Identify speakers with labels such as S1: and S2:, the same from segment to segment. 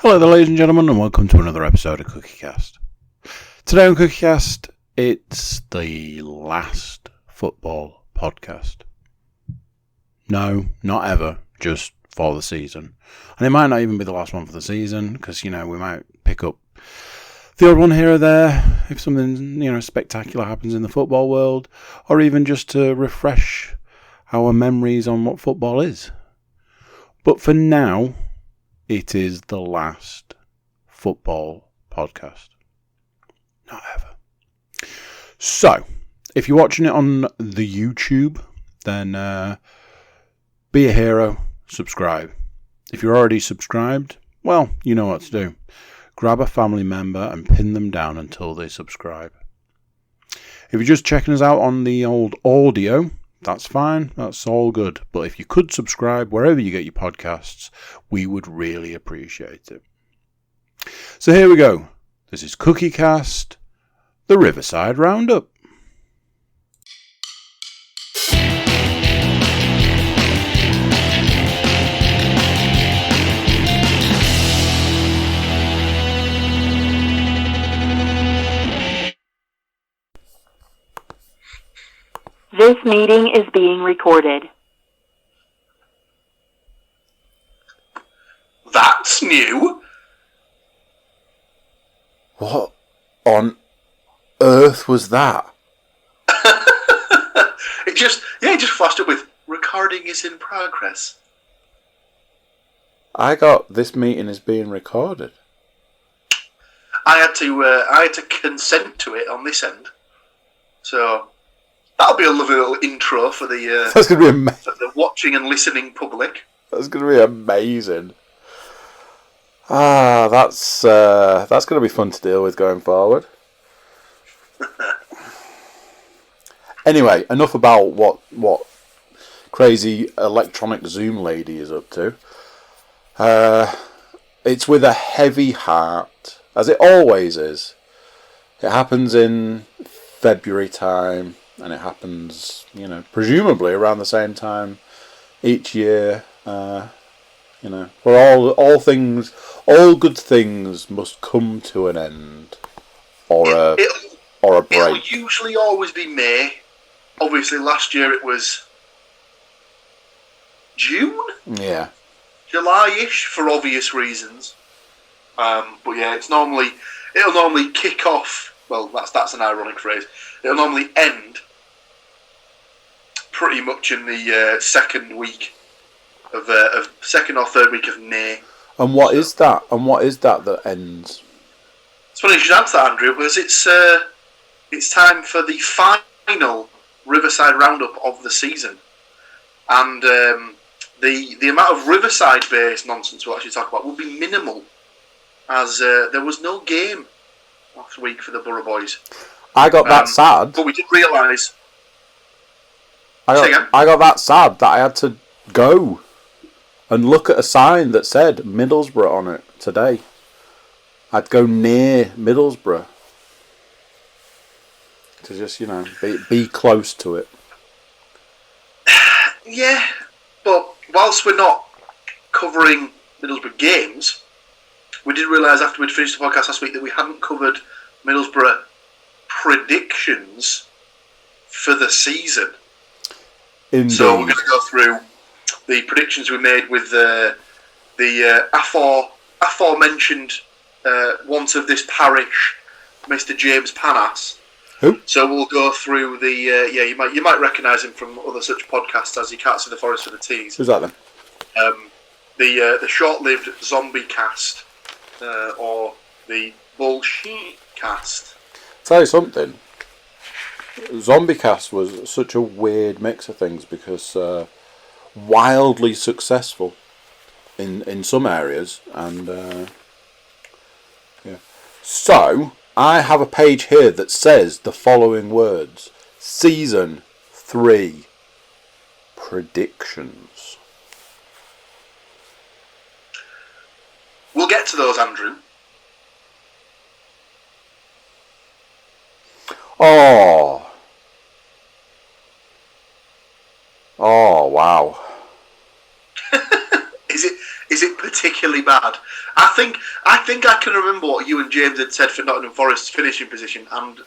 S1: Hello there, ladies and gentlemen, and welcome to another episode of CookieCast. Today on CookieCast, it's the last football podcast. No, not ever, just for the season. And it might not even be the last one for the season, because, we might pick up the odd one here or there if something, spectacular happens in the football world, or even just to refresh our memories on what football is. But for now, it is the last football podcast. Not ever. So, if you're watching it on the YouTube, then be a hero, subscribe. If you're already subscribed, well, you know what to do. Grab a family member and pin them down until they subscribe. If you're just checking us out on the old audio, that's fine, that's all good. But if you could subscribe wherever you get your podcasts, we would really appreciate it. So here we go. This is CookieCast, the Riverside Roundup.
S2: This meeting is being recorded.
S3: That's new.
S1: What on earth was that?
S3: It just flashed up with recording is in progress.
S1: I got this meeting is being recorded.
S3: I had to consent to it on this end. So that'll be a lovely little intro for the
S1: That's gonna be
S3: for the watching and listening public.
S1: That's gonna be amazing. That's gonna be fun to deal with going forward. Anyway, enough about what crazy electronic Zoom lady is up to. It's with a heavy heart, as it always is. It happens in February time, and it happens, presumably around the same time each year. Where all good things must come to an end, or a break.
S3: It'll usually always be May. Obviously, last year it was June?
S1: Yeah.
S3: July-ish, for obvious reasons. But yeah, it'll normally kick off. Well, that's an ironic phrase. It'll normally end pretty much in the second or third week of May.
S1: And what is that? And what is that ends?
S3: It's funny you should answer that, Andrew, because it's time for the final Riverside Roundup of the season, and the amount of Riverside-based nonsense we'll actually talk about will be minimal, as there was no game last week for the Borough Boys.
S1: I got that sad.
S3: But we did realise.
S1: I got that sad that I had to go and look at a sign that said Middlesbrough on it today. I'd go near Middlesbrough to just, be close to it.
S3: Yeah, but whilst we're not covering Middlesbrough games, we did realise after we'd finished the podcast last week that we hadn't covered Middlesbrough predictions for the season.
S1: Indeed.
S3: So we're going to go through the predictions we made with the aforementioned once of this parish, Mr. James Panas.
S1: Who?
S3: So we'll go through the you might recognise him from other such podcasts as You Can't See the Forest for the Trees.
S1: Who's that then?
S3: The short-lived zombie cast or the bullshit cast.
S1: Tell you something. Zombie Cast was such a weird mix of things because wildly successful in some areas, and yeah. So I have a page here that says the following words: Season 3 predictions.
S3: We'll get to those, Andrew.
S1: Oh wow.
S3: Is Is it particularly bad? I think I can remember what you and James had said for Nottingham Forest's finishing position, and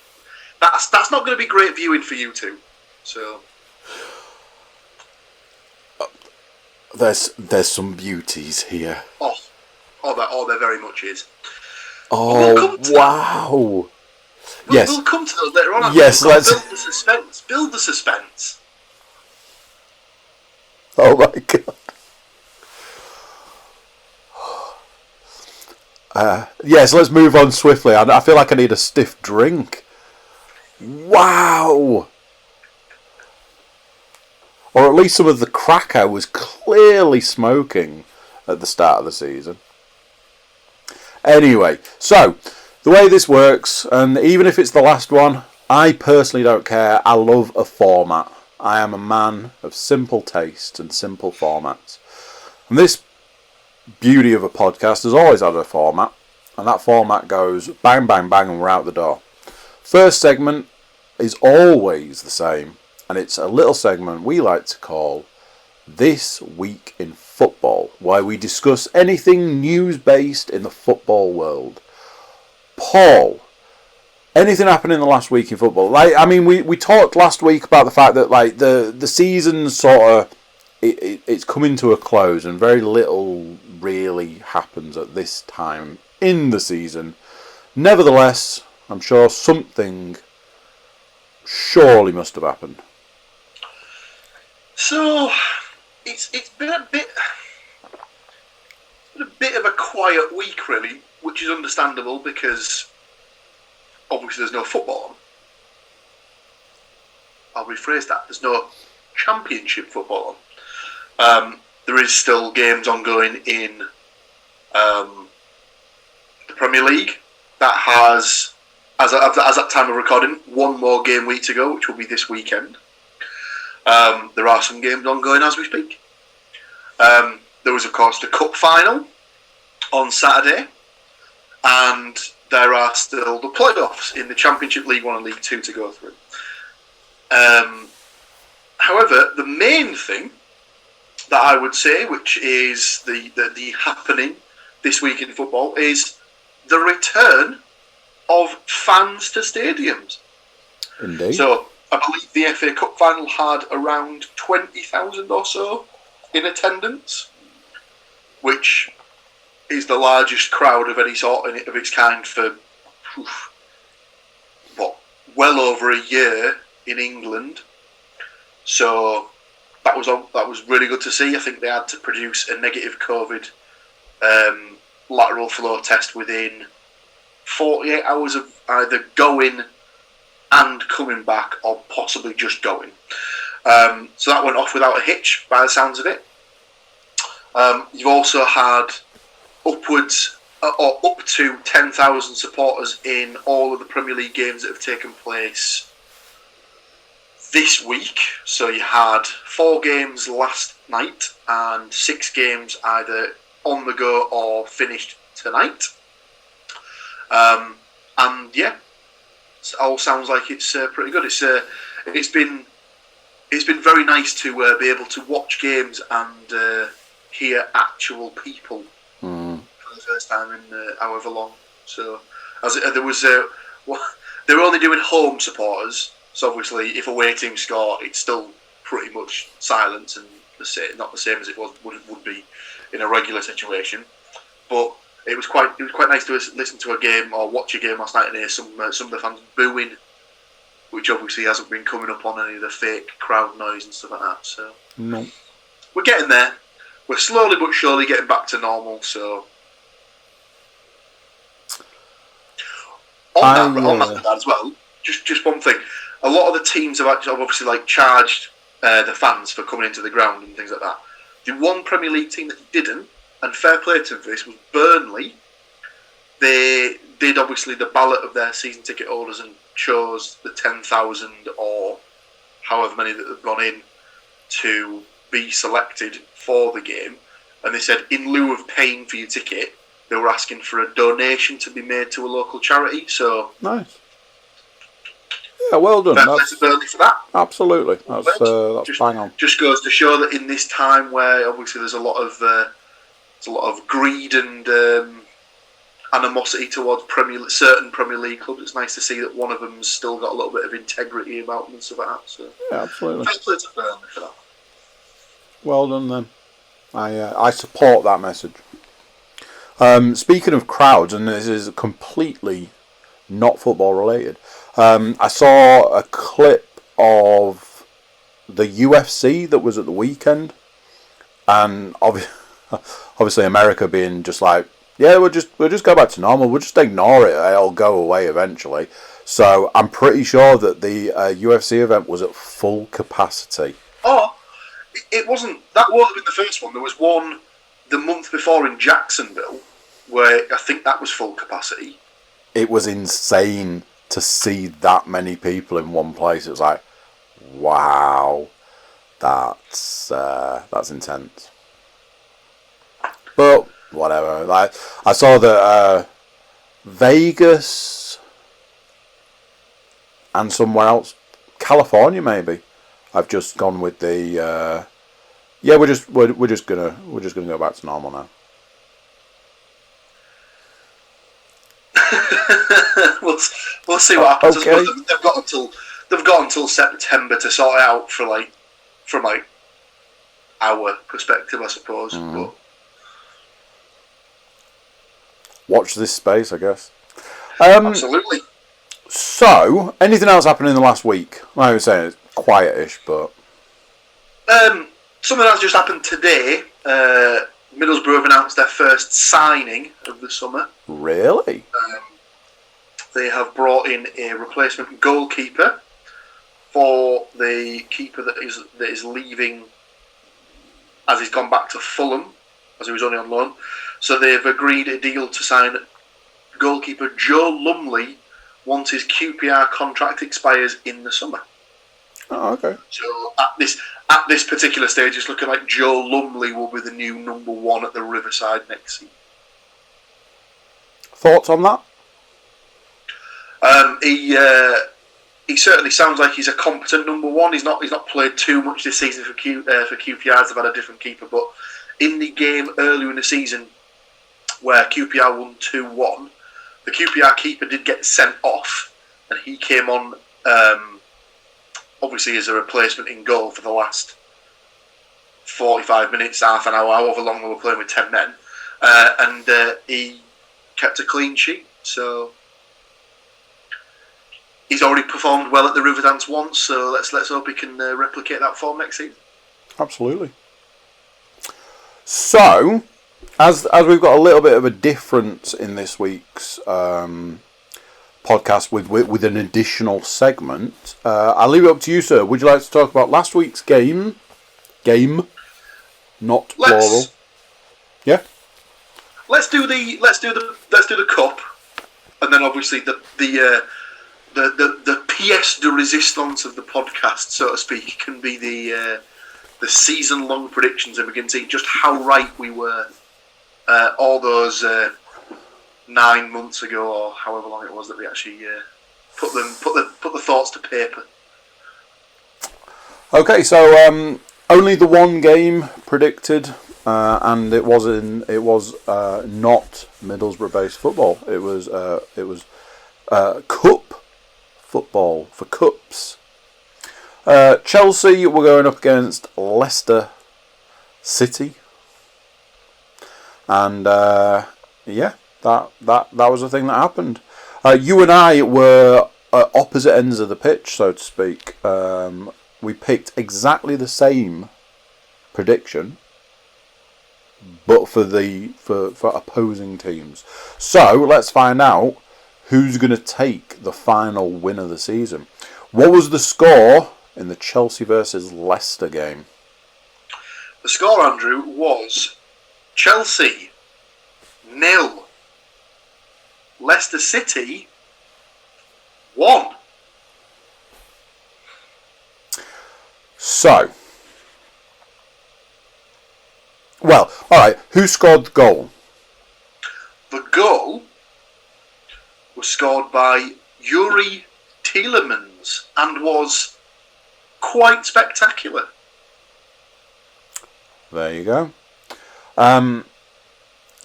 S3: that's not going to be great viewing for you two. So
S1: there's some beauties here.
S3: There very much is.
S1: Oh, wow! Yes,
S3: we'll come to those later on.
S1: Yes, let's
S3: build the suspense. Build the suspense.
S1: Oh my god. Yes, let's move on swiftly. I feel like I need a stiff drink. Wow! Or at least some of the cracker was clearly smoking at the start of the season. Anyway, so the way this works, and even if it's the last one, I personally don't care. I love a format. I am a man of simple taste and simple formats. And this beauty of a podcast has always had a format, and that format goes bang, bang, bang, and we're out the door. First segment is always the same, and it's a little segment we like to call This Week in Football, where we discuss anything news-based in the football world. Paul, anything happened in the last week in football? We talked last week about the fact that the season sort of it's coming to a close, and very little really happens at this time in the season. Nevertheless, I'm sure something surely must have happened.
S3: So it's been a bit of a quiet week, really, which is understandable because obviously there's no football on. I'll rephrase that. There's no championship football on. There is still games ongoing in the Premier League that has, as at time of recording, one more game week to go, which will be this weekend. There are some games ongoing as we speak. There was, of course, the Cup final on Saturday, and there are still the playoffs in the Championship, League 1 and League 2 to go through. However, the main thing that I would say, which is the happening this week in football, is the return of fans to stadiums.
S1: Indeed.
S3: So I believe the FA Cup final had around 20,000 or so in attendance, which is the largest crowd of any sort of its kind for well over a year in England. So that was really good to see. I think they had to produce a negative COVID lateral flow test within 48 hours of either going and coming back, or possibly just going. So that went off without a hitch, by the sounds of it. You've also had upwards or up to 10,000 supporters in all of the Premier League games that have taken place this week. So you had 4 games last night and 6 games either on the go or finished tonight. And yeah, it all sounds like it's pretty good. It's been very nice to be able to watch games and hear actual people for the first time in however long. So there was they were only doing home supporters. So obviously, if away team score, it's still pretty much silence and not the same as it would be in a regular situation. But it was quite nice to listen to a game or watch a game last night and hear some of the fans booing, which obviously hasn't been coming up on any of the fake crowd noise and stuff like that. So
S1: no,
S3: we're getting there. We're slowly but surely getting back to normal. So on that regard as well, just one thing. A lot of the teams have obviously charged the fans for coming into the ground and things like that. The one Premier League team that didn't, and fair play to them for this, was Burnley. They did obviously the ballot of their season ticket holders and chose the 10,000 or however many that have gone in to be selected for the game. And they said in lieu of paying for your ticket, they were asking for a donation to be made to a local charity. So
S1: nice. Yeah, well done.
S3: Fair play to Burnley for that.
S1: Absolutely. That's bang on.
S3: Just goes to show that in this time where obviously there's a lot of there's a lot of greed and animosity towards certain Premier League clubs. It's nice to see that one of them's still got a little bit of integrity about them and stuff like that. So,
S1: Yeah, absolutely.
S3: fair play to Burnley for that.
S1: Well done then. I support that message. Speaking of crowds, and this is completely not football related, I saw a clip of the UFC that was at the weekend, and obviously America being just like, yeah, we'll just go back to normal. We'll just ignore it. It'll go away eventually. So I'm pretty sure that the UFC event was at full capacity.
S3: Oh, it wasn't. That wasn't been the first one. There was one the month before in Jacksonville where I think that was full capacity.
S1: It was insane to see that many people in one place. It was like, wow, that's intense. But whatever. Like, I saw that Vegas and somewhere else, California maybe. I've just gone with the we're just gonna go back to normal now.
S3: we'll see what happens.
S1: Okay.
S3: I suppose they've got until September to sort it out from our perspective, I suppose. But
S1: watch this space, I guess.
S3: Absolutely.
S1: So, anything else happened in the last week? Like I was saying, it's quietish, but
S3: something that's just happened today. Middlesbrough have announced their first signing of the summer.
S1: Really?
S3: They have brought in a replacement goalkeeper for the keeper that is leaving, as he's gone back to Fulham, as he was only on loan. So they've agreed a deal to sign goalkeeper Joe Lumley once his QPR contract expires in the summer.
S1: Oh, okay.
S3: So at this particular stage, it's looking like Joe Lumley will be the new number one at the Riverside next season.
S1: Thoughts on that?
S3: He certainly sounds like he's a competent number one. He's not played too much this season for QPR. They've had a different keeper, but in the game earlier in the season where QPR won 2-1, the QPR keeper did get sent off, and he came on obviously as a replacement in goal for the last 45 minutes, half an hour, however long they were playing with 10 men, and he kept a clean sheet. So he's already performed well at the Riverdance once, so let's hope he can replicate that form next season.
S1: Absolutely. So, as we've got a little bit of a difference in this week's podcast with an additional segment, I'll leave it up to you, sir. Would you like to talk about last week's game? Not plural. Yeah.
S3: Let's do the cup, and then obviously the pièce de résistance of the podcast, so to speak, can be the season-long predictions, and we can see just how right we were all those 9 months ago, or however long it was that we actually put the thoughts to paper.
S1: Okay, so only the one game predicted, and it was not Middlesbrough-based football. It was cup football for cups. Chelsea were going up against Leicester City, and that was the thing that happened. You and I were at opposite ends of the pitch, so to speak. We picked exactly the same prediction, but for opposing teams. So let's find out who's going to take the final win of the season. What was the score in the Chelsea versus Leicester game?
S3: The score, Andrew, was Chelsea 0, Leicester City 1.
S1: So, well, all right. Who scored the goal?
S3: The goal was scored by Yuri Tielemans and was quite spectacular.
S1: There you go.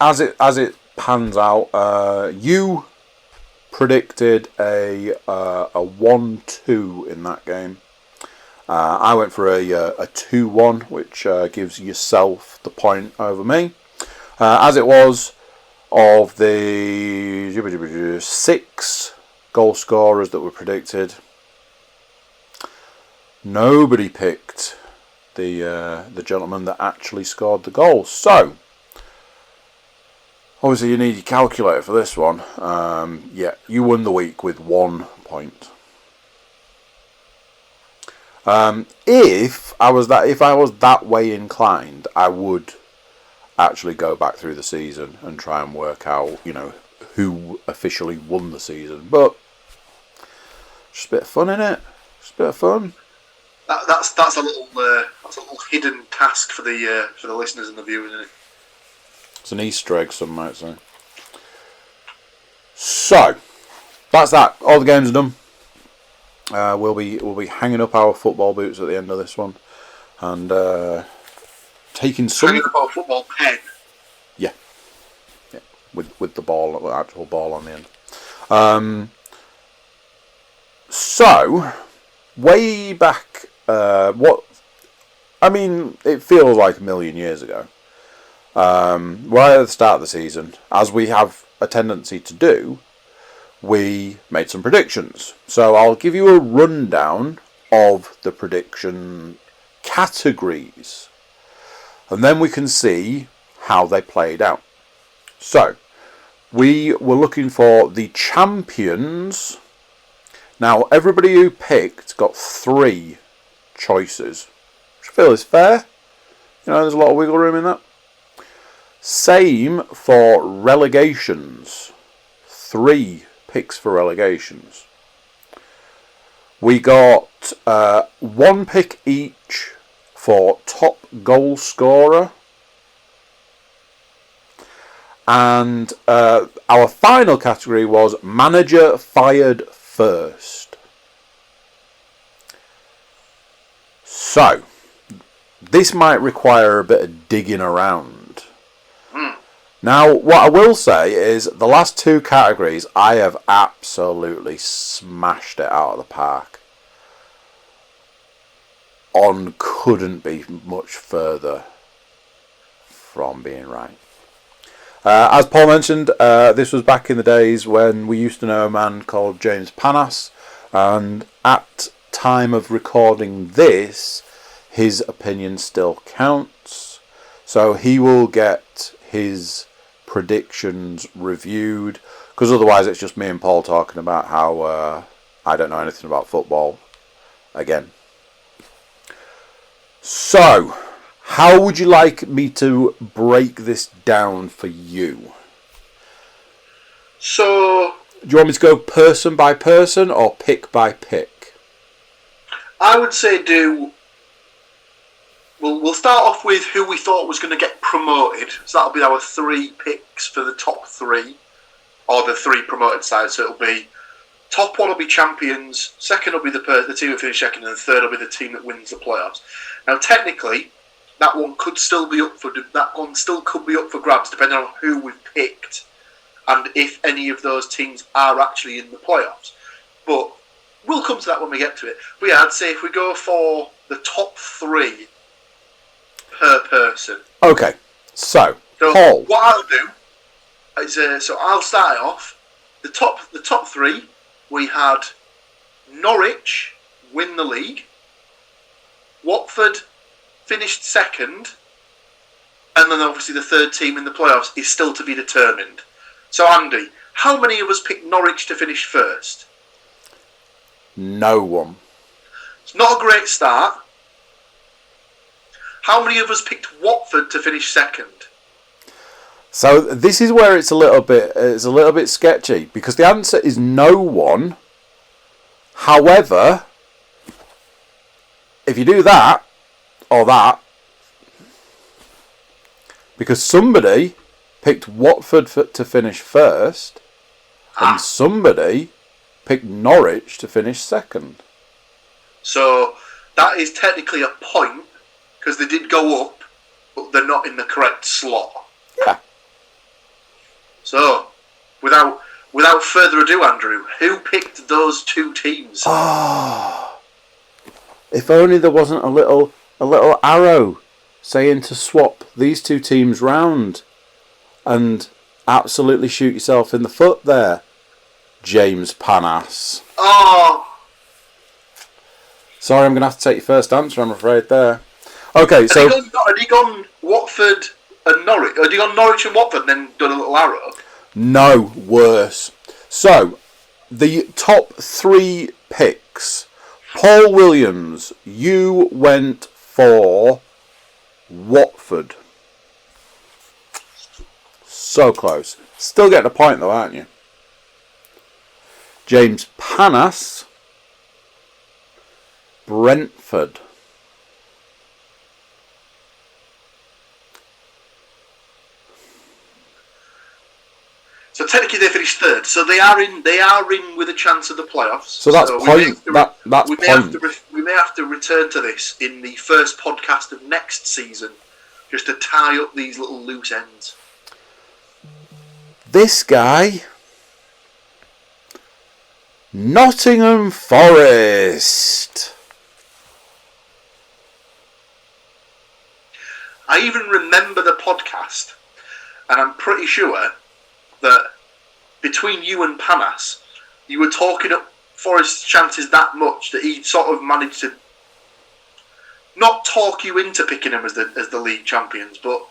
S1: as it pans out, you predicted a 1-2 in that game. I went for a 2-1, which gives yourself the point over me. As it was, of the 6 goal scorers that were predicted, nobody picked the gentleman that actually scored the goal. So, obviously you need your calculator for this one. Yeah, you won the week with 1 point. If I was that way inclined, I would actually go back through the season and try and work out, who officially won the season. But just a bit of fun, innit? Just a bit of fun.
S3: That's a little hidden task for the listeners and the viewers, isn't it?
S1: It's an Easter egg, some might say. So that's that. All the games are done. We'll be hanging up our football boots at the end of this one, and taking some.
S3: Hanging up our football pen.
S1: Yeah, with the ball, the actual ball on the end. So way back, it feels like a million years ago. Right at the start of the season, as we have a tendency to do, we made some predictions. So I'll give you a rundown of the prediction categories, and then we can see how they played out. So we were looking for the champions. Now everybody who picked got 3 choices, which I feel is fair. There's a lot of wiggle room in that. Same for relegations. 3 picks for relegations. We got 1 pick each for top goal scorer. And our final category was manager fired first. So, this might require a bit of digging around. Now, what I will say is the last 2 categories I have absolutely smashed it out of the park. On couldn't be much further from being right. As Paul mentioned, this was back in the days when we used to know a man called James Panas, and at time of recording this, his opinion still counts. So he will get his predictions reviewed, because otherwise it's just me and Paul talking about how I don't know anything about football again. So, how would you like me to break this down for you?
S3: So,
S1: do you want me to go person by person or pick by pick?
S3: I would say We'll start off with who we thought was going to get promoted. So that'll be our 3 picks for the top 3, or the 3 promoted sides. So it'll be top 1 will be champions, second will be the team that finished second, and the third will be the team that wins the playoffs. Now, technically, that one still could be up for grabs, depending on who we've picked and if any of those teams are actually in the playoffs. But we'll come to that when we get to it. But yeah, I'd say if we go for the top 3 per person.
S1: Okay, so Paul.
S3: What I'll do is, so I'll start off. The top 3, we had Norwich win the league, Watford finished second, and then obviously the third team in the playoffs is still to be determined. So Andy, how many of us picked Norwich to finish first?
S1: No one.
S3: It's not a great start. How many of us picked Watford to finish second?
S1: So this is where it's a little bit sketchy, because the answer is no one. However, if you do that or that, because somebody picked Watford to finish first, and somebody picked Norwich to finish second.
S3: So that is technically a point, because they did go up, but they're not in the correct slot.
S1: Yeah.
S3: So, without further ado, Andrew, who picked those two teams?
S1: Ah, if only there wasn't a little arrow saying to swap these two teams round and absolutely shoot yourself in the foot there, James Panas.
S3: Oh,
S1: sorry, I'm going to have to take your first answer, I'm afraid, there. Okay, so...
S3: Had he gone Watford and Norwich? Had he gone Norwich and Watford and then done a little arrow?
S1: No, worse. So, the top three picks. Paul Williams, you went for Watford. So close. Still getting a point though, aren't you? James Panas, Brentford.
S3: So technically they finished third. So they are in with a chance of the playoffs.
S1: So that's point.
S3: We may have to return to this in the first podcast of next season, just to tie up these little loose ends.
S1: This guy, Nottingham Forest.
S3: I even remember the podcast, and I'm pretty sure that between you and Panas, you were talking up Forest's chances that much that he sort of managed to not talk you into picking him as the league champions, but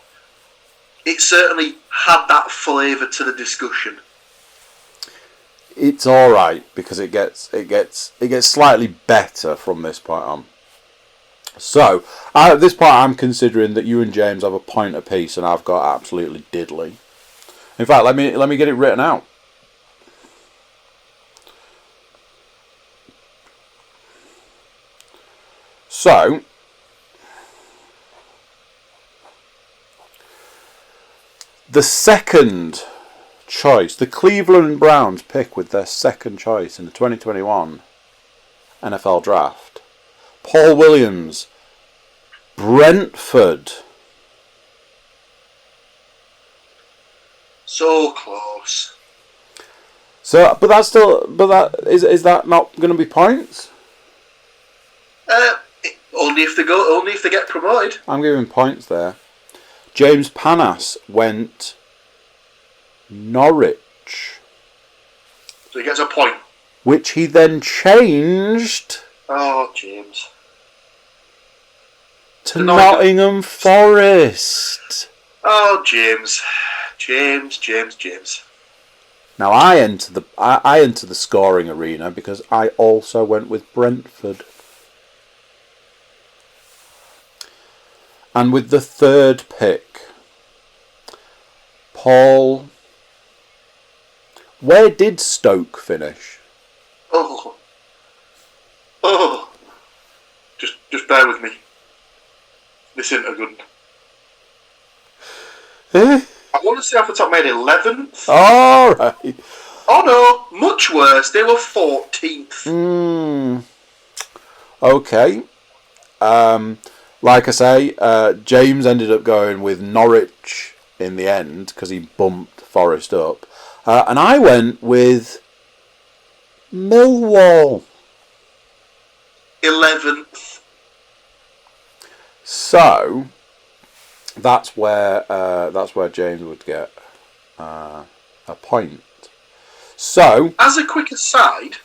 S3: it certainly had that flavour to the discussion.
S1: It's all right because it gets slightly better from this point on. So at this point, I'm considering that you and James have a point apiece, and I've got absolutely diddly. In fact, let me get it written out. So, the second choice, the Cleveland Browns pick with their second choice in the 2021 NFL Draft. Paul Williams, Brentford.
S3: So close.
S1: So, but is that not going to be points?
S3: Only if they get promoted.
S1: I'm giving points there. James Panas went Norwich,
S3: so he gets a point.
S1: which he then changed
S3: Oh, James.
S1: to Nottingham Forest.
S3: Oh, James.
S1: Now I enter the scoring arena because I also went with Brentford. And with the third pick, Paul, where did Stoke finish?
S3: Oh. Just bear with me. This isn't a good one. I want to say off the top of my head 11th.
S1: All right.
S3: Oh no, much worse. They were 14th.
S1: Okay. Like I say, James ended up going with Norwich in the end because he bumped Forest up. And I went with Millwall.
S3: 11th.
S1: So that's where James would get a point. So,
S3: as a quick aside,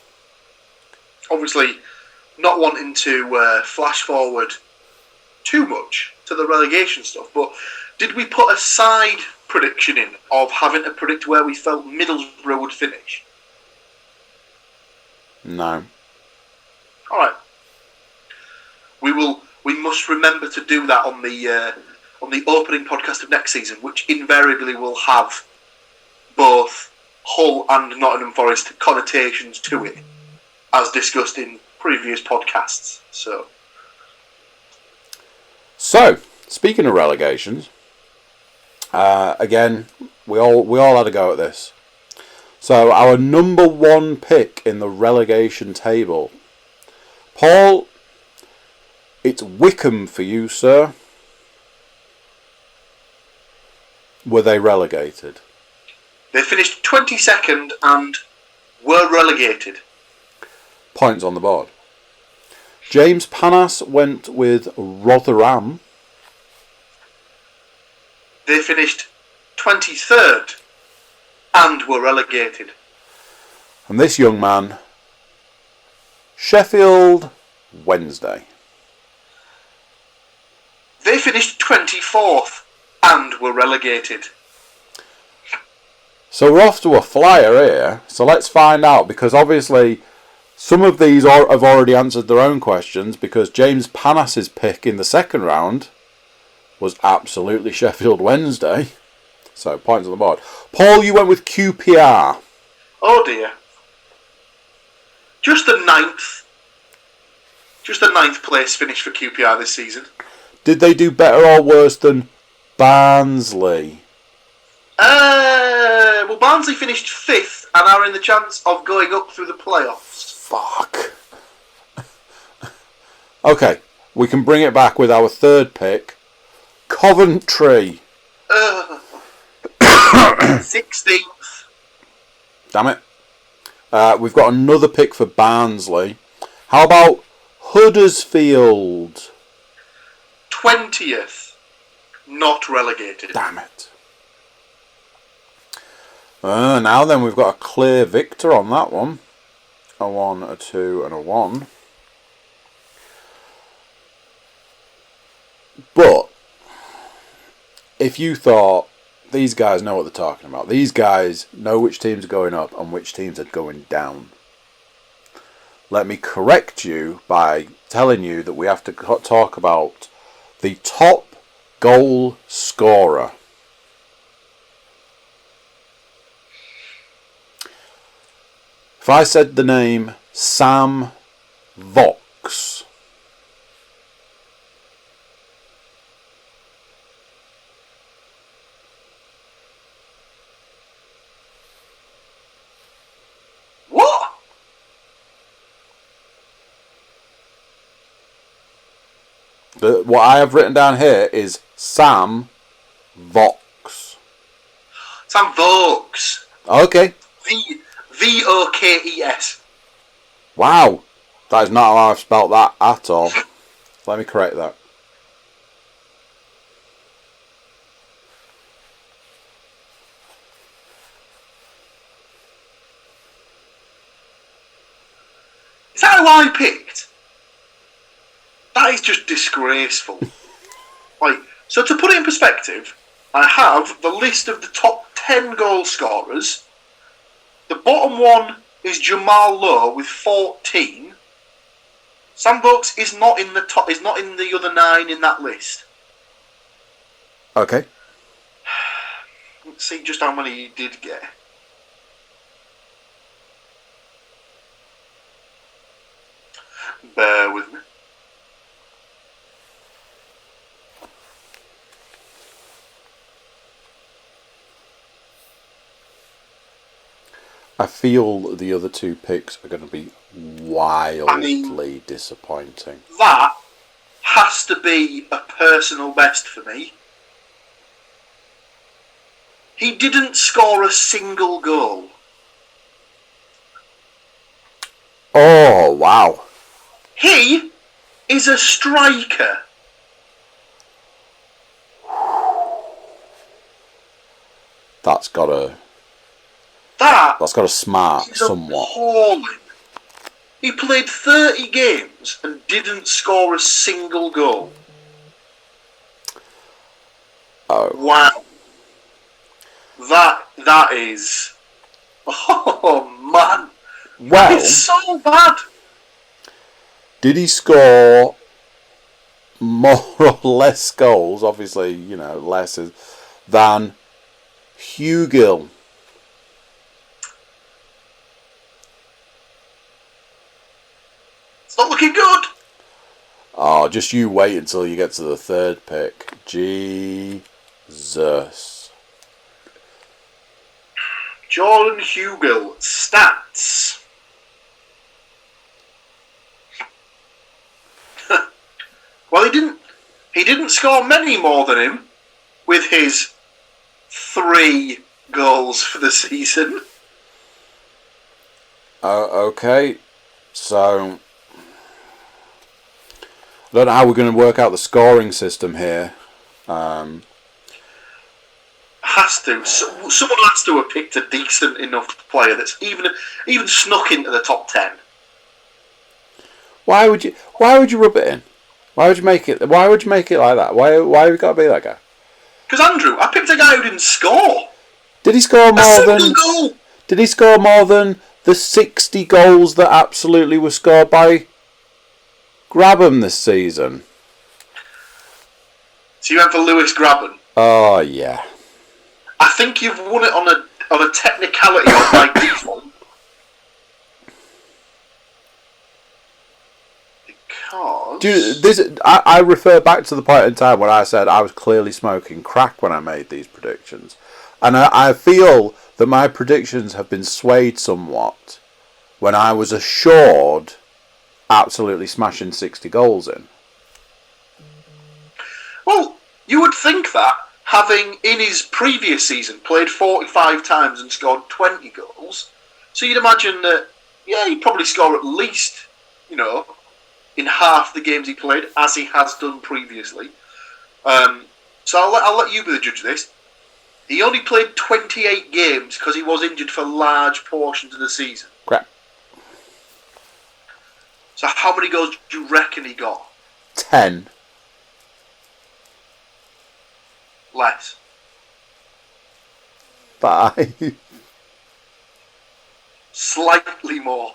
S3: obviously not wanting to flash forward too much to the relegation stuff, but did we put a side prediction in of having to predict where we felt Middlesbrough would finish?
S1: No.
S3: All right. We must remember to do that on the opening podcast of next season, which invariably will have both Hull and Nottingham Forest connotations to it, as discussed in previous podcasts.
S1: So, speaking of relegations, again, we all had a go at this. So, our number one pick in the relegation table, Paul, it's Wickham for you, sir. Were they relegated?
S3: They finished 22nd and were relegated.
S1: Points on the board. James Panas went with Rotherham.
S3: They finished 23rd and were relegated.
S1: And this young man, Sheffield Wednesday.
S3: They finished 24th and were relegated.
S1: So we're off to a flyer here. So let's find out, because obviously some of these have already answered their own questions, because James Panas's pick in the second round was absolutely Sheffield Wednesday. So points on the board. Paul, you went with QPR.
S3: Oh dear. Just the ninth place finish for QPR this season.
S1: Did they do better or worse than Barnsley?
S3: Well, Barnsley finished 5th and are in the chance of going up through the playoffs.
S1: Fuck. Okay, we can bring it back with our third pick. Coventry.
S3: 16th.
S1: Damn it. We've got another pick for Barnsley. How about Huddersfield?
S3: 20th. Not relegated.
S1: Damn it. Now then, we've got a clear victor on that one. A 1, a 2, and a 1. But if you thought these guys know what they're talking about, these guys know which teams are going up and which teams are going down, let me correct you by telling you that we have to talk about the top goal scorer. If I said the name Sam Vaux,
S3: What?
S1: what I have written down here is Sam Vaux.
S3: Sam Vokes.
S1: Okay.
S3: Vokes.
S1: Wow. That is not how I've spelt that at all. Let me correct that.
S3: Is that who I picked? That is just disgraceful. So to put it in perspective, I have the list of the top 10 goal scorers. The bottom one is Jamal Lowe with 14. Sam Vokes is not in the top. Is not in the other 9 in that list.
S1: Okay.
S3: Let's see just how many he did get. Bear with me.
S1: I feel the other two picks are going to be wildly disappointing.
S3: That has to be a personal best for me. He didn't score a single goal.
S1: Oh, wow.
S3: He is a striker.
S1: That's got to smart somewhat.
S3: Appalling. He played 30 games and didn't score a single goal.
S1: Oh.
S3: Wow. That is... Oh, man.
S1: Well,
S3: It's so bad.
S1: did he score more or less goals, obviously, less, than Hugill?
S3: It's not looking good.
S1: Oh, just you wait until you get to the third pick. Jesus.
S3: Jordan Hugill, stats. Well, he didn't score many more than him with his 3 goals for the season.
S1: Okay, so I don't know how we're going to work out the scoring system here.
S3: Has to. Someone has to have picked a decent enough player that's even snuck into the top 10.
S1: Why would you rub it in? Why would you make it like that? Why have you got to be that guy?
S3: Because Andrew, I picked a guy who didn't score.
S1: Did he score
S3: A single goal.
S1: Did he score more than the 60 goals that absolutely were scored by Grabham this season?
S3: So you went for Lewis Grabham.
S1: Oh yeah.
S3: I think you've won it on a technicality or by default. Because
S1: I refer back to the point in time when I said I was clearly smoking crack when I made these predictions. And I feel that my predictions have been swayed somewhat when I was assured absolutely smashing 60 goals in.
S3: Well, you would think that, having in his previous season played 45 times and scored 20 goals, so you'd imagine that, yeah, he'd probably score at least, in half the games he played, as he has done previously. So I'll let you be the judge of this. He only played 28 games because he was injured for large portions of the season.
S1: Crap.
S3: So how many goals do you reckon he got?
S1: 10.
S3: Less.
S1: 5.
S3: Slightly more.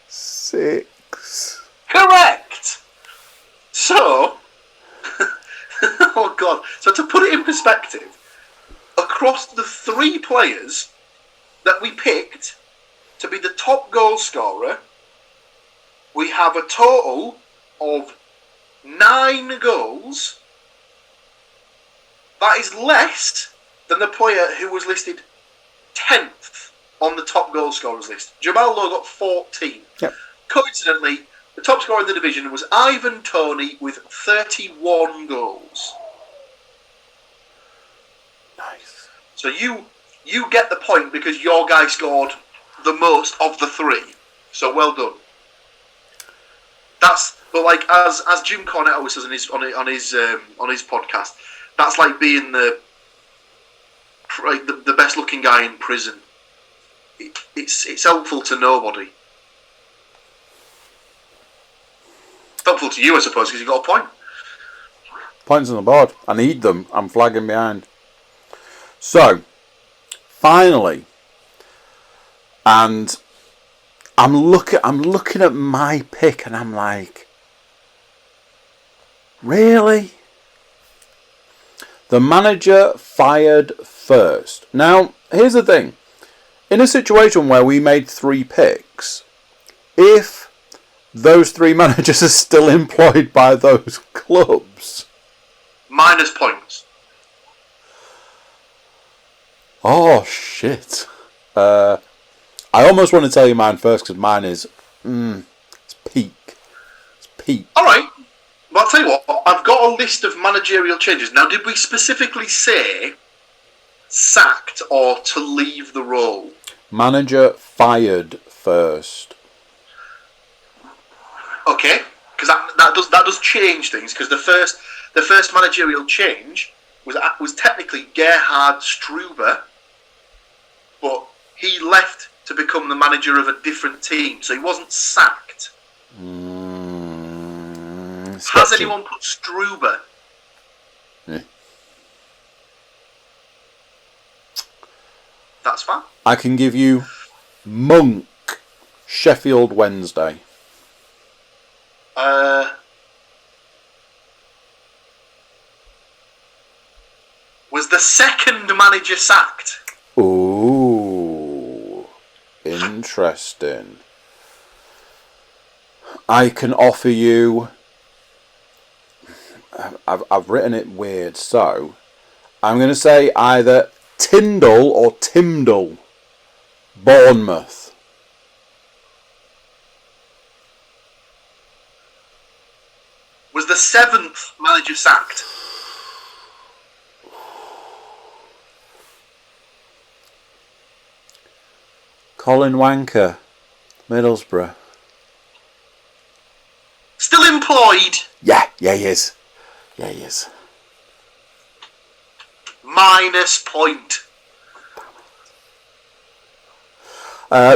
S1: 6.
S3: Correct! So, oh god, so to put it in perspective, across the 3 players that we picked to be the top goal scorer, we have a total of 9 goals. That is less than the player who was listed 10th on the top goal scorers list. Jamal Lowe got 14.
S1: Yep.
S3: Coincidentally, the top scorer in the division was Ivan Toney with 31 goals.
S1: Nice.
S3: So you get the point because your guy scored the most of the 3. So well done. But like as Jim Cornette always says on his podcast, that's like being the best looking guy in prison. It's helpful to nobody. Helpful to you, I suppose, because you got a point.
S1: Points on the board. I need them. I'm flagging behind. So, finally, and I'm looking at my pick, and I'm like, really? The manager fired first. Now, here's the thing. In a situation where we made 3 picks, if those 3 managers are still employed by those clubs,
S3: minus points.
S1: Oh shit! I almost want to tell you mine first because mine is it's peak. It's peak.
S3: All right. Well, I'll tell you what. I've got a list of managerial changes. Now, did we specifically say sacked or to leave the role?
S1: Manager fired first.
S3: Okay, because that does change things. Because the first managerial change was technically Gerhard Struber, but he left to become the manager of a different team, so he wasn't sacked. Has anyone put Struber?
S1: Yeah.
S3: That's fine.
S1: I can give you Monk, Sheffield Wednesday.
S3: Was the second manager sacked?
S1: Ooh, interesting. I can offer you. I've written it weird, so I'm going to say either Tyndall or Timdall, Bournemouth.
S3: Was the 7th manager sacked?
S1: Colin Wanker, Middlesbrough.
S3: Still employed.
S1: Yeah, he is. Yeah, he is.
S3: -point.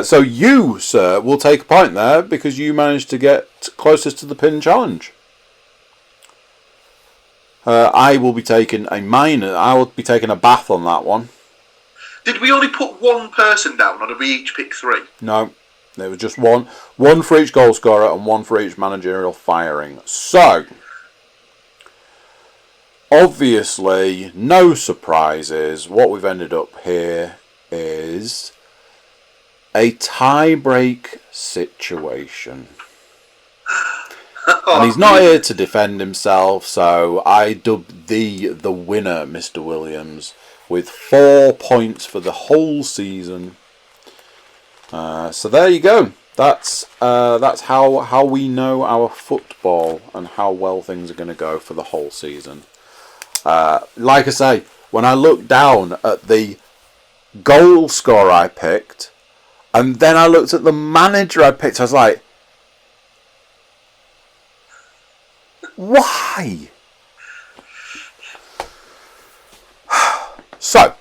S1: So you, sir, will take a point there because you managed to get closest to the pin challenge. I will be taking a minor. I will be taking a bath on that one.
S3: Did we only put one person down, or did we each pick 3?
S1: No, there was just one for each goal scorer and one for each managerial firing. So, obviously, no surprises. What we've ended up here is a tie-break situation. And he's not here to defend himself, so I dubbed the winner, Mr. Williams, with 4 points for the whole season. So there you go. That's how we know our football and how well things are going to go for the whole season. Like I say, when I looked down at the goal scorer I picked, and then I looked at the manager I picked, I was like, why? So,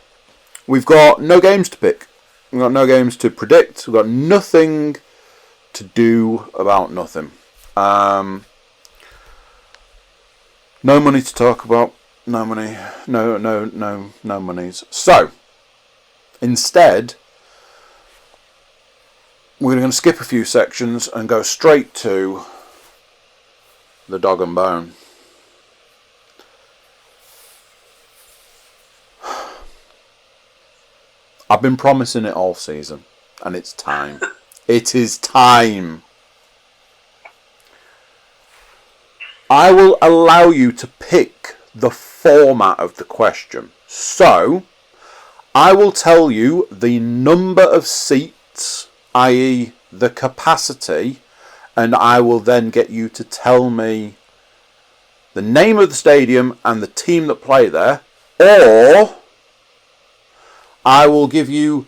S1: we've got no games to pick. We've got no games to predict. We've got nothing to do about nothing. No money to talk about. No money. No monies. So, instead, we're going to skip a few sections and go straight to the dog and bone. I've been promising it all season, and it's time. It is time. I will allow you to pick the format of the question. So, I will tell you the number of seats, i.e. the capacity, and I will then get you to tell me the name of the stadium and the team that play there, or I will give you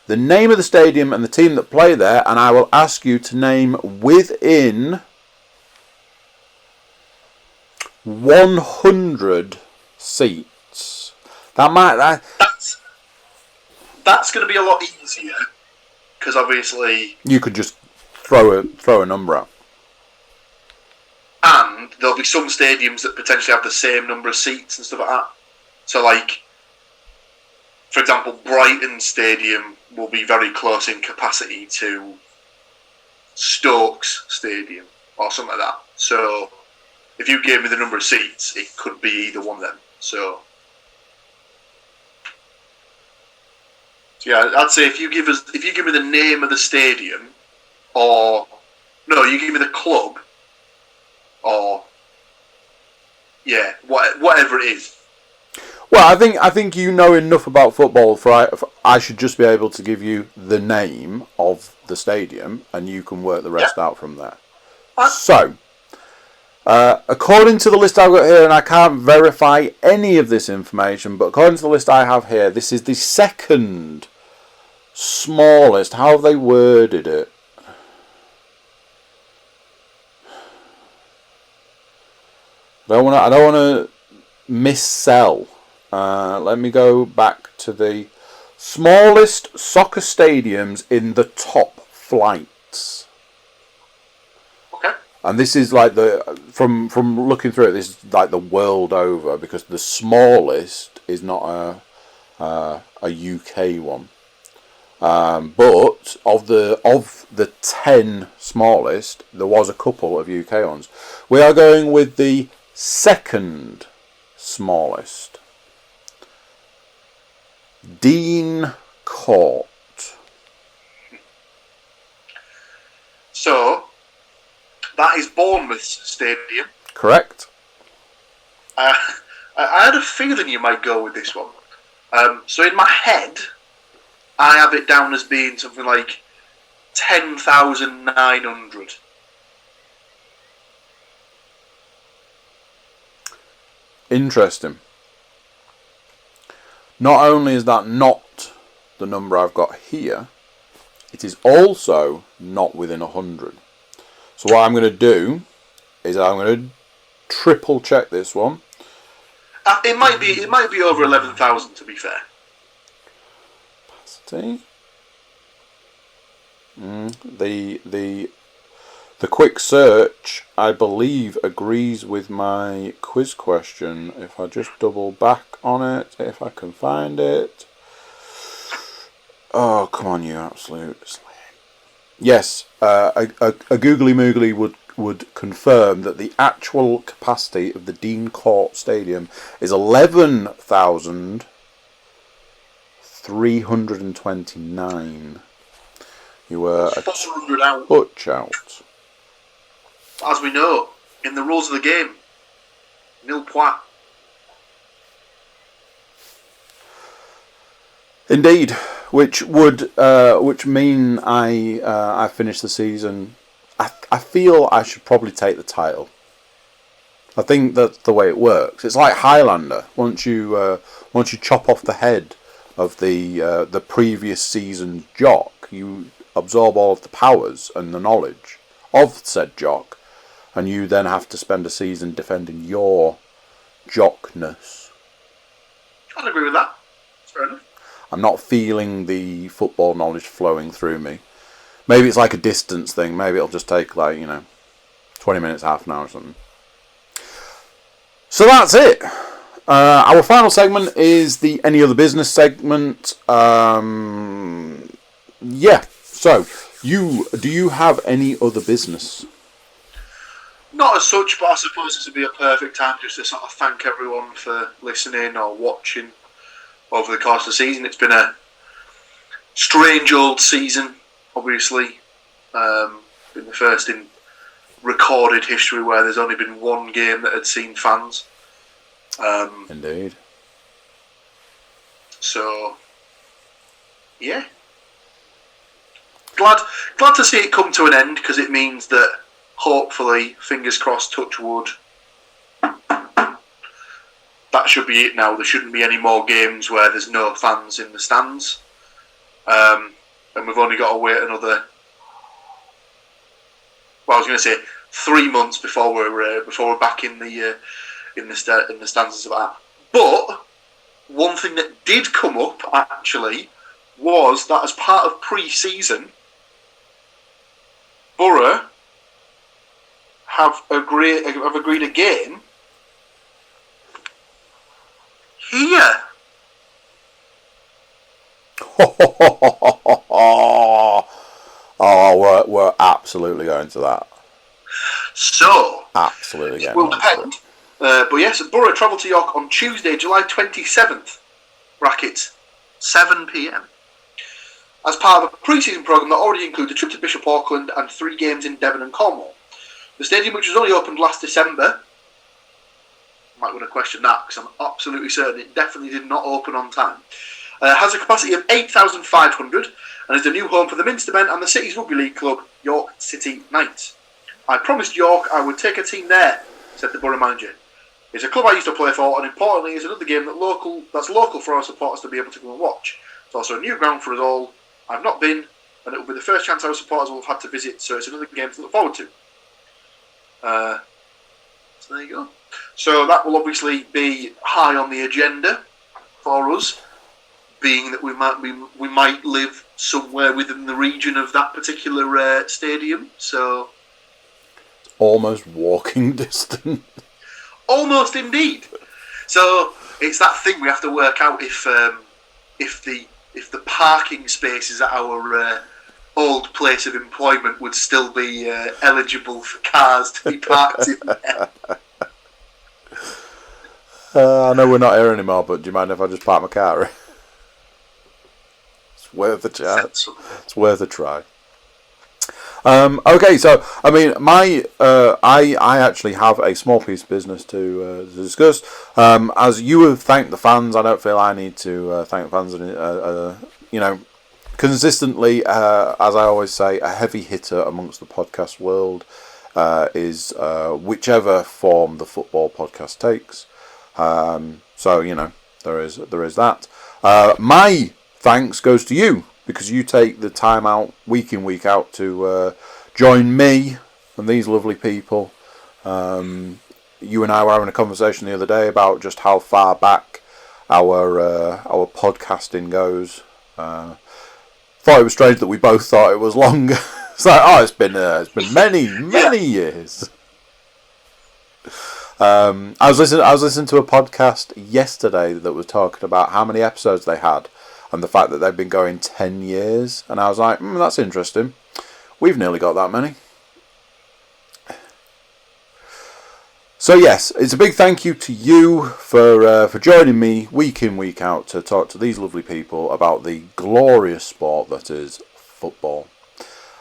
S1: the name of the stadium and the team that play there, and I will ask you to name within 100 seats.
S3: That's going to be a lot easier because obviously
S1: you could just throw a number out,
S3: and there'll be some stadiums that potentially have the same number of seats and stuff like that. So, like, for example, Brighton Stadium will be very close in capacity to Stokes Stadium or something like that. So, if you gave me the number of seats, it could be either one of them. So yeah, I'd say if you give me the name of the stadium, or no, you give me the club, or yeah, whatever it is.
S1: Well, I think you know enough about football for I should just be able to give you the name of the stadium, and you can work the rest out from there. So, according to the list I've got here, and I can't verify any of this information, but according to the list I have here, this is the second smallest. How have they worded it? I don't want to missell. Let me go back to the smallest soccer stadiums in the top flights.
S3: Okay.
S1: And this is like from looking through it, this is like the world over, because the smallest is not a UK one. But of the 10 smallest, there was a couple of UK ones. We are going with the second smallest. Dean Court.
S3: So, that is Bournemouth's stadium.
S1: Correct.
S3: I had a feeling you might go with this one. So in my head, I have it down as being something like 10,900.
S1: Interesting. Not only is that not the number I've got here, It is also not within 100. So what I'm going to do is I'm going to triple check this one.
S3: It might be over 11,000 to be fair.
S1: Capacity. The quick search, I believe, agrees with my quiz question. If I just double back on it, if I can find it. Oh, come on, you absolute slave. Yes, a googly moogly would confirm that the actual capacity of the Dean Court Stadium is 11,329. You were a touch out.
S3: As we know, in the rules of the game, nil point.
S1: Indeed, which mean I finish the season. I feel I should probably take the title. I think that's the way it works. It's like Highlander. Once you chop off the head of the previous season's jock, you absorb all of the powers and the knowledge of said jock, and you then have to spend a season defending your jockness.
S3: I'd agree with that. That's fair enough.
S1: I'm not feeling the football knowledge flowing through me. Maybe it's like a distance thing. Maybe it'll just take 20 minutes, half an hour or something. So that's it. Our final segment is the Any Other Business segment. Yeah. So, do you have any other business?
S3: Not as such, but I suppose this would be a perfect time just to sort of thank everyone for listening or watching over the course of the season. It's been a strange old season, obviously. Been the first in recorded history where there's only been one game that had seen fans.
S1: Indeed.
S3: So, yeah. Glad to see it come to an end, because it means that hopefully, fingers crossed, touch wood, that should be it now. There shouldn't be any more games where there's no fans in the stands. And we've only got to wait another, well, I was going to say 3 months before we're back in the stands and stuff like that. But one thing that did come up actually was that as part of pre-season, Borough have agreed a game here.
S1: Oh, we're absolutely going to that.
S3: So,
S1: absolutely
S3: it will depend. But yes, Borough travel to York on Tuesday, July 27th, brackets, 7 p.m. as part of a pre-season programme that already includes a trip to Bishop Auckland and 3 games in Devon and Cornwall. The stadium, which was only opened last December, I might want to question that because I'm absolutely certain it definitely did not open on time, has a capacity of 8,500 and is the new home for the Minster Men and the city's rugby league club, York City Knights. I promised York I would take a team there, said the Borough manager. It's a club I used to play for, and importantly, it's another game that's local for our supporters to be able to go and watch. It's also a new ground for us all. I've not been, and it will be the first chance our supporters will have had to visit, so it's another game to look forward to. So there you go. So that will obviously be high on the agenda for us, being that we might live somewhere within the region of that particular stadium. So
S1: almost walking distance.
S3: Almost indeed. So it's that thing we have to work out if the parking spaces at our old place of employment would still be eligible for cars to be parked in there.
S1: I know we're not here anymore, but do you mind if I just park my car? It's worth a chance. It's worth a try. Okay, so I mean, I actually have a small piece of business to discuss. As you have thanked the fans, I don't feel I need to thank the fans. Consistently, as I always say, a heavy hitter amongst the podcast world is whichever form the football podcast takes. So there is that. My thanks goes to you because you take the time out, week in, week out, to join me and these lovely people. You and I were having a conversation the other day about just how far back our podcasting goes. Thought it was strange that we both thought it was longer. It's like, it's been many years. I was listening to a podcast yesterday that was talking about how many episodes they had and the fact that they've been going 10 years, and I was like, that's interesting. We've nearly got that many. So yes, it's a big thank you to you for joining me week in, week out to talk to these lovely people about the glorious sport that is football.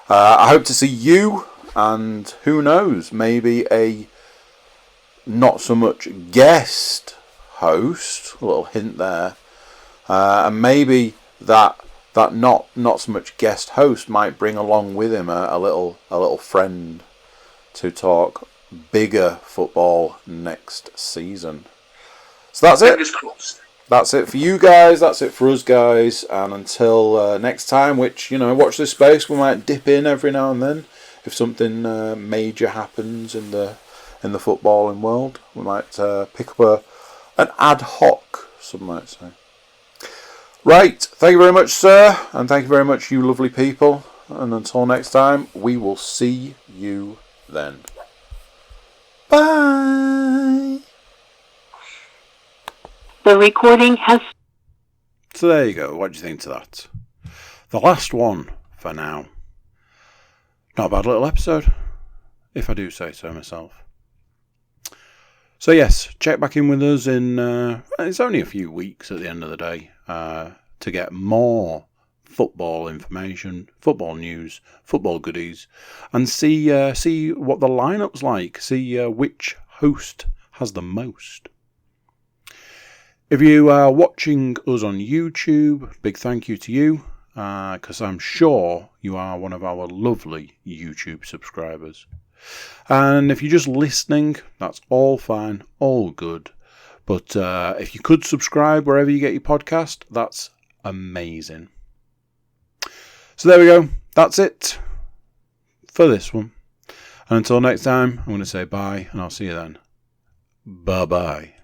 S1: I hope to see you, and who knows, maybe a not so much guest host, a little hint there, and maybe that not so much guest host might bring along with him a little friend to talk bigger football next season. So that's it.
S3: Fingers crossed.
S1: That's it for you guys. That's it for us guys. And until next time, which, watch this space. We might dip in every now and then if something major happens in the footballing world. We might pick up an ad hoc, some might say. Right. Thank you very much, sir, and thank you very much, you lovely people. And until next time, we will see you then. Bye.
S2: The recording has...
S1: So there you go. What do you think to that? The last one for now. Not a bad little episode, if I do say so myself. So yes, check back in with us in... it's only a few weeks at the end of the day to get more football information, football news, football goodies, and see what the lineup's like. See which host has the most. If you are watching us on YouTube, big thank you to you, because I'm sure you are one of our lovely YouTube subscribers. And if you're just listening, that's all fine, all good. But if you could subscribe wherever you get your podcast, that's amazing. So there we go. That's it for this one. And until next time, I'm going to say bye, and I'll see you then. Bye-bye.